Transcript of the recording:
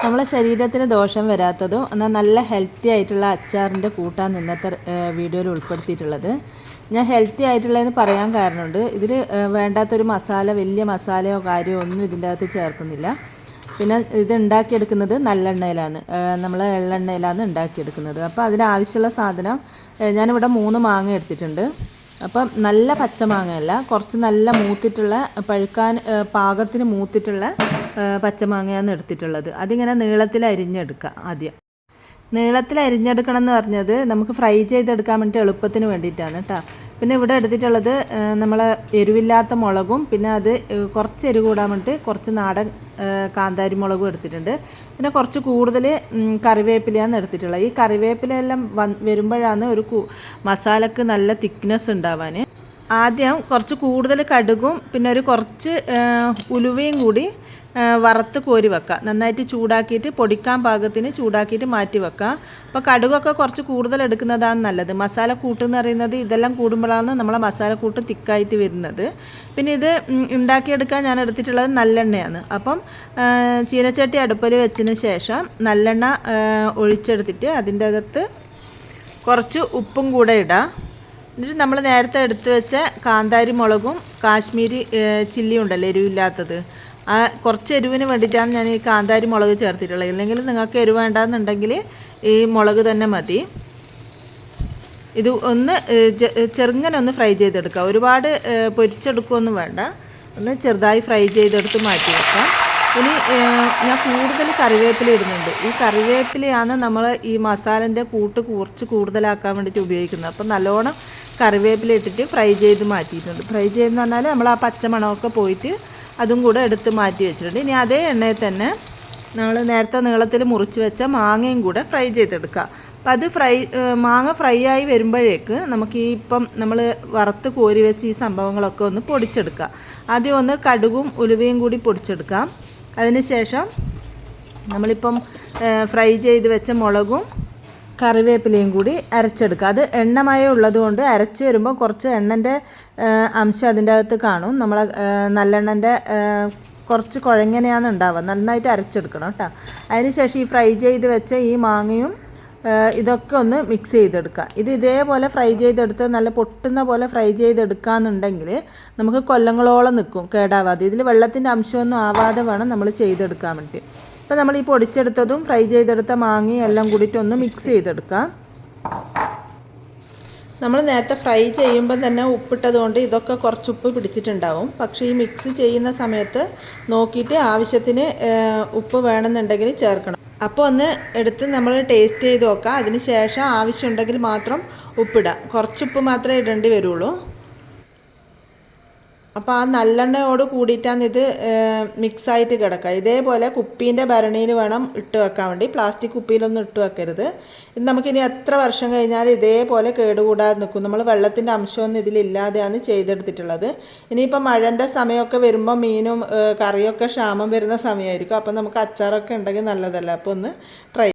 നമ്മളെ ശരീരത്തിന് ദോഷം വരാത്തതും എന്നാൽ നല്ല ഹെൽത്തി ആയിട്ടുള്ള അച്ചാറിൻ്റെ കൂട്ടാണ് ഇന്നത്തെ വീഡിയോയിൽ ഉൾപ്പെടുത്തിയിട്ടുള്ളത്. ഞാൻ ഹെൽത്തി ആയിട്ടുള്ളതെന്ന് പറയാൻ കാരണമുണ്ട്. ഇതിൽ വേണ്ടാത്തൊരു മസാല, വലിയ മസാലയോ കാര്യമോ ഒന്നും ഇതിൻ്റെ അകത്ത് ചേർക്കുന്നില്ല. പിന്നെ ഇത് ഉണ്ടാക്കിയെടുക്കുന്നത് നല്ലെണ്ണയിലാണ്, നമ്മൾ എള്ളെണ്ണയിലാണ് ഉണ്ടാക്കിയെടുക്കുന്നത്. അപ്പോൾ അതിനാവശ്യമുള്ള സാധനം ഞാനിവിടെ 3 മാങ്ങ എടുത്തിട്ടുണ്ട്. അപ്പം നല്ല പച്ചമാങ്ങയല്ല, കുറച്ച് നല്ല മൂത്തിട്ടുള്ള, പഴുക്കാൻ പാകത്തിന് മൂത്തിട്ടുള്ള പച്ചമാങ്ങയാണ് എടുത്തിട്ടുള്ളത്. അതിങ്ങനെ നീളത്തിൽ അരിഞ്ഞെടുക്കുക. ആദ്യം നീളത്തിൽ അരിഞ്ഞെടുക്കണം എന്ന് പറഞ്ഞത് നമുക്ക് ഫ്രൈ ചെയ്തെടുക്കാൻ വേണ്ടിയിട്ട് എളുപ്പത്തിന് വേണ്ടിയിട്ടാണ് കേട്ടോ. പിന്നെ ഇവിടെ എടുത്തിട്ടുള്ളത് നമ്മളെ എരിവില്ലാത്ത മുളകും, പിന്നെ അത് കുറച്ച് എരിവ് കൂടാൻ വേണ്ടിയിട്ട് കുറച്ച് നാടൻ കാന്താരി മുളകും എടുത്തിട്ടുണ്ട്. പിന്നെ കുറച്ച് കൂടുതൽ കറിവേപ്പിലയാണ് എടുത്തിട്ടുള്ളത്. ഈ കറിവേപ്പിലയെല്ലാം വരുമ്പോഴാണ് ഒരു മസാലക്ക് നല്ല തിക്നെസ് ഉണ്ടാവാൻ. ആദ്യം കുറച്ച് കൂടുതൽ കടുകും പിന്നെ ഒരു കുറച്ച് ഉലുവയും കൂടി വറുത്ത് കോരി വെക്കുക. നന്നായിട്ട് ചൂടാക്കിയിട്ട് പൊടിക്കാൻ പാകത്തിന് ചൂടാക്കിയിട്ട് മാറ്റി വെക്കുക. അപ്പോൾ കടുകൊക്കെ കുറച്ച് കൂടുതൽ എടുക്കുന്നതാണ് നല്ലത്. മസാല കൂട്ടെന്ന് പറയുന്നത് ഇതെല്ലാം കൂടുമ്പോഴാണ് നമ്മളെ മസാലക്കൂട്ട് തിക്കായിട്ട് വരുന്നത്. പിന്നെ ഇത് ഉണ്ടാക്കിയെടുക്കാൻ ഞാൻ എടുത്തിട്ടുള്ളത് നല്ലെണ്ണയാണ്. അപ്പം ചീനച്ചട്ടി അടുപ്പിൽ വെച്ചതിന് ശേഷം നല്ലെണ്ണ ഒഴിച്ചെടുത്തിട്ട് അതിൻ്റെ അകത്ത് കുറച്ച് ഉപ്പും കൂടെ ഇടാം. എന്നിട്ട് നമ്മൾ നേരത്തെ എടുത്ത് വെച്ച കാന്താരി മുളകും കാശ്മീരി ചില്ലി ഉണ്ടല്ലോ, എരിവില്ലാത്തത്, ആ കുറച്ച് എരിവിന് വേണ്ടിയിട്ടാണ് ഞാൻ ഈ കാന്താരി മുളക് ചേർത്തിട്ടുള്ളത്. ഇല്ലെങ്കിൽ നിങ്ങൾക്ക് എരിവ് വേണ്ടാന്നുണ്ടെങ്കിൽ ഈ മുളക് തന്നെ മതി. ഇത് ഒന്ന് ചെറുങ്ങനെ ഒന്ന് ഫ്രൈ ചെയ്തെടുക്കുക. ഒരുപാട് പൊരിച്ചെടുക്കുകയൊന്നും വേണ്ട, ഒന്ന് ചെറുതായി ഫ്രൈ ചെയ്തെടുത്ത് മാറ്റി വെക്കാം. ഇനി ഞാൻ കൂടുതൽ കറിവേപ്പില ഇടുന്നുണ്ട്. ഈ കറിവേപ്പിലയാണ് നമ്മൾ ഈ മസാലൻ്റെ കൂട്ട് കുറച്ച് കൂടുതലാക്കാൻ വേണ്ടിയിട്ട് ഉപയോഗിക്കുന്നത്. അപ്പോൾ നല്ലോണം കറിവേപ്പില ഇട്ടിട്ട് ഫ്രൈ ചെയ്ത് മാറ്റിയിട്ടുണ്ട്. ഫ്രൈ ചെയ്തെന്ന് പറഞ്ഞാൽ നമ്മൾ ആ പച്ചമണമൊക്കെ പോയിട്ട് അതും കൂടെ എടുത്ത് മാറ്റി വെച്ചിട്ടുണ്ട്. ഇനി അതേ എണ്ണയിൽ തന്നെ നമ്മൾ നേരത്തെ നീളത്തിൽ മുറിച്ച് വെച്ച മാങ്ങയും കൂടെ ഫ്രൈ ചെയ്തെടുക്കുക. അപ്പം അത് മാങ്ങ ഫ്രൈ ആയി വരുമ്പോഴേക്ക് നമുക്ക് ഈ ഇപ്പം നമ്മൾ വറുത്ത് കോരി വെച്ച് ഈ സംഭവങ്ങളൊക്കെ ഒന്ന് പൊടിച്ചെടുക്കുക. ആദ്യം ഒന്ന് കടുകും ഉലുവയും കൂടി പൊടിച്ചെടുക്കാം. അതിനുശേഷം നമ്മളിപ്പം ഫ്രൈ ചെയ്ത് വെച്ച മുളകും കറിവേപ്പിലയും കൂടി അരച്ചെടുക്കുക. അത് എണ്ണമയം ഉള്ളതുകൊണ്ട് അരച്ച് വരുമ്പോൾ കുറച്ച് എണ്ണൻ്റെ അംശം അതിൻ്റെ അകത്ത് കാണും. നമ്മൾ നല്ലെണ്ണൻ്റെ കുറച്ച് കുഴങ്ങനെയാണ് ഉണ്ടാവുക. നന്നായിട്ട് അരച്ചെടുക്കണം കേട്ടോ. അതിനുശേഷം ഈ ഫ്രൈ ചെയ്ത് വെച്ച ഈ മാങ്ങയും ഇതൊക്കെ ഒന്ന് മിക്സ് ചെയ്തെടുക്കുക. ഇത് ഇതേപോലെ ഫ്രൈ ചെയ്തെടുത്ത് നല്ല പൊട്ടുന്ന പോലെ ഫ്രൈ ചെയ്തെടുക്കുകയെന്നുണ്ടെങ്കിൽ നമുക്ക് കൊല്ലങ്ങളോളം നിൽക്കും കേടാവാതെ. ഇതിൽ വെള്ളത്തിൻ്റെ അംശമൊന്നും ആവാതെ വേണം നമ്മൾ ചെയ്തെടുക്കാൻ വേണ്ടി. അപ്പോൾ നമ്മൾ ഈ പൊടിച്ചെടുത്തതും ഫ്രൈ ചെയ്തെടുത്ത മാങ്ങയും എല്ലാം കൂടിയിട്ട് ഒന്ന് മിക്സ് ചെയ്തെടുക്കാം. നമ്മൾ നേരത്തെ ഫ്രൈ ചെയ്യുമ്പോൾ തന്നെ ഉപ്പിട്ടത് കൊണ്ട് ഇതൊക്കെ കുറച്ച് ഉപ്പ് പിടിച്ചിട്ടുണ്ടാവും. പക്ഷേ ഈ മിക്സ് ചെയ്യുന്ന സമയത്ത് നോക്കിയിട്ട് ആവശ്യത്തിന് ഉപ്പ് വേണമെന്നുണ്ടെങ്കിൽ ചേർക്കണം. അപ്പോൾ ഒന്ന് എടുത്ത് നമ്മൾ ടേസ്റ്റ് ചെയ്ത് നോക്കാം. അതിന് ശേഷം ആവശ്യമുണ്ടെങ്കിൽ മാത്രം ഉപ്പിടാം. കുറച്ച് ഉപ്പ് മാത്രമേ ഇടേണ്ടി വരുള്ളൂ. അപ്പോൾ ആ നല്ലെണ്ണയോട് കൂടിയിട്ടാണ് ഇത് മിക്സായിട്ട് കിടക്കുക. ഇതേപോലെ കുപ്പീൻ്റെ ഭരണിയിൽ വേണം ഇട്ട് വെക്കാൻ വേണ്ടി. പ്ലാസ്റ്റിക് കുപ്പിയിലൊന്നും ഇട്ട് വെക്കരുത്. ഇത് നമുക്കിനി എത്ര വർഷം കഴിഞ്ഞാൽ ഇതേപോലെ കേടുകൂടാതെ നിൽക്കും. നമ്മൾ വെള്ളത്തിൻ്റെ അംശമൊന്നും ഇതിലില്ലാതെയാണ് ചെയ്തെടുത്തിട്ടുള്ളത്. ഇനിയിപ്പോൾ മഴൻ്റെ സമയമൊക്കെ വരുമ്പോൾ മീനും കറിയൊക്കെ ക്ഷാമം വരുന്ന സമയമായിരിക്കും. അപ്പോൾ നമുക്ക് അച്ചാറൊക്കെ ഉണ്ടെങ്കിൽ നല്ലതല്ല. അപ്പോൾ ഒന്ന് ട്രൈ